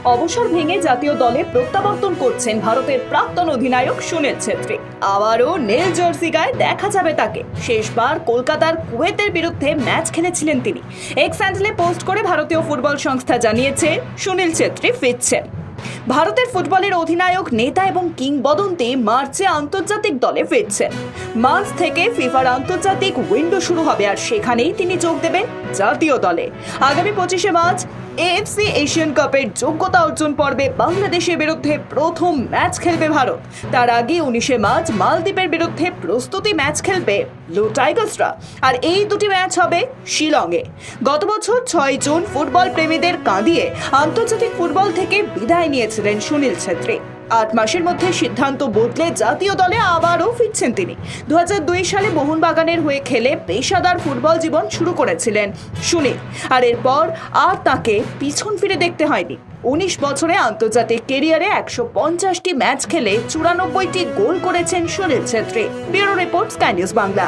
অবসর ভেঙে জাতীয় দলে প্রত্যাবর্তন করছেন ভারতের প্রাক্তন অধিনায়ক সুনীল ছেত্রী। আবারও নীল জার্সি গায়ে দেখা যাবে তাকে। শেষবার কলকাতার কুয়েতের বিরুদ্ধে ম্যাচ খেলেছিলেন তিনি। এক্স হ্যান্ডেলে পোস্ট করে ভারতীয় ফুটবল সংস্থা জানিয়েছে সুনীল ছেত্রী ফিরছেন। ভারতের ফুটবলের অধিনায়ক, নেতা এবং কিংবদন্তি মার্চে আন্তর্জাতিক দলে ফিরছেন। মার্চ থেকে ফিফার আন্তর্জাতিক উইন্ডো শুরু হবে, আর সেখানেই তিনি যোগ দেবেন জাতীয় দলে। আগামী 25শে মার্চ এএফসি এশিয়ান কাপের যোগ্যতা অর্জন পর্বে বাংলাদেশের বিরুদ্ধে প্রথম ম্যাচ খেলবে ভারত। তার আগে 19শে মার্চ মালদ্বীপের বিরুদ্ধে প্রস্তুতি ম্যাচ খেলবে ব্লু টাইগার্সরা, আর এই দুটি ম্যাচ হবে শিলংয়ে। গত বছর 6 জুন ফুটবল প্রেমীদের কাঁদিয়ে আন্তর্জাতিক ফুটবল থেকে বিদায় নিয়েছিলেন সুনীল ছেত্রী। 8 মাসের মধ্যে সিদ্ধান্ত বদলে জাতীয় দলে আবারও ফিরছেন তিনি। 2002 সালে মোহনবাগানের হয়ে খেলে পেশাদার ফুটবল জীবন শুরু করেছিলেন সুনীল, আর এরপর আর তাকে পিছন ফিরে দেখতে হয়নি। 19 বছরে আন্তর্জাতিক কেরিয়ারে 150টি ম্যাচ খেলে 94টি গোল করেছেন Sunil Chhetri. Bureau report, sky news Bangla.